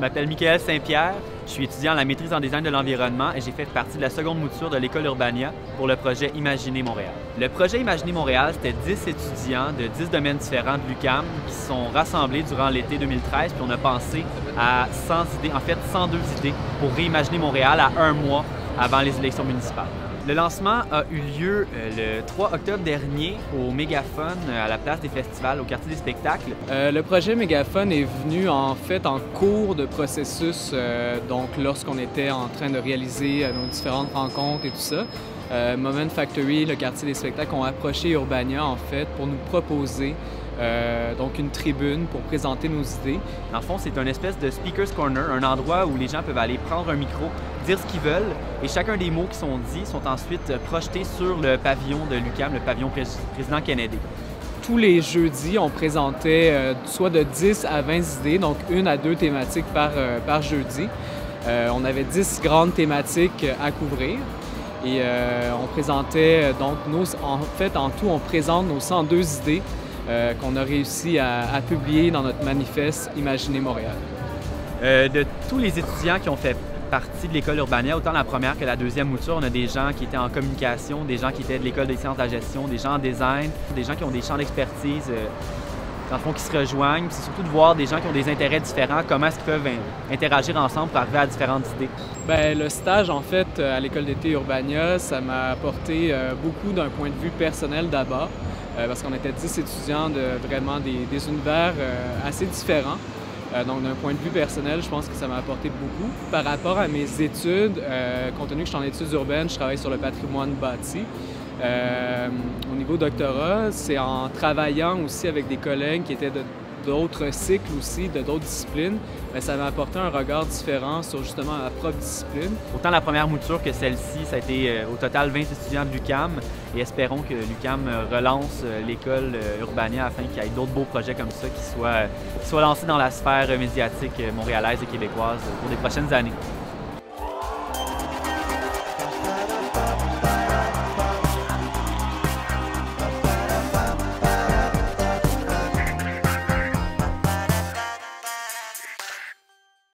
m'appelle Michael Saint-Pierre, je suis étudiant à la maîtrise en design de l'environnement et j'ai fait partie de la seconde mouture de l'école Urbania pour le projet Imaginer Montréal. Le projet Imaginer Montréal, c'était 10 étudiants de 10 domaines différents de l'UQAM qui sont rassemblés durant l'été 2013, puis on a pensé à 100 idées, en fait 102 idées pour réimaginer Montréal à un mois avant les élections municipales. Le lancement a eu lieu le 3 octobre dernier au Mégaphone, à la place des festivals, au quartier des spectacles. Le projet Mégaphone est venu en fait en cours de processus, donc lorsqu'on était en train de réaliser nos différentes rencontres et tout ça. Moment Factory, le quartier des spectacles, ont approché Urbania en fait pour nous proposer donc une tribune pour présenter nos idées. Dans le fond, c'est une espèce de Speaker's Corner, un endroit où les gens peuvent aller prendre un micro, dire ce qu'ils veulent, et chacun des mots qui sont dits sont ensuite projetés sur le pavillon de l'UQAM, le pavillon président Kennedy. Tous les jeudis, on présentait soit de 10 à 20 idées, donc 1 à 2 thématiques par jeudi. On avait 10 grandes thématiques à couvrir. Et on présentait donc en tout, on présente nos 102 idées qu'on a réussi à publier dans notre manifeste Imaginer Montréal. De tous les étudiants qui ont fait partie de l'école Urbania, autant la première que la deuxième mouture, on a des gens qui étaient en communication, des gens qui étaient de l'école des sciences de la gestion, des gens en design, des gens qui ont des champs d'expertise dans le fond, qui se rejoignent. C'est surtout de voir des gens qui ont des intérêts différents, comment est-ce qu'ils peuvent interagir ensemble pour arriver à différentes idées. Bien, le stage, en fait, à l'école d'été Urbania, ça m'a apporté beaucoup d'un point de vue personnel d'abord, parce qu'on était 10 étudiants de vraiment des univers assez différents. Donc, d'un point de vue personnel, je pense que ça m'a apporté beaucoup. Par rapport à mes études, compte tenu que je suis en études urbaines, je travaille sur le patrimoine bâti. Au niveau doctorat, c'est en travaillant aussi avec des collègues qui étaient d'autres cycles aussi, de d'autres disciplines, bien, ça m'a apporté un regard différent sur justement ma propre discipline. Autant la première mouture que celle-ci, ça a été au total 20 étudiants de l'UQAM et espérons que l'UQAM relance l'école Urbania afin qu'il y ait d'autres beaux projets comme ça qui soient lancés dans la sphère médiatique montréalaise et québécoise pour les prochaines années.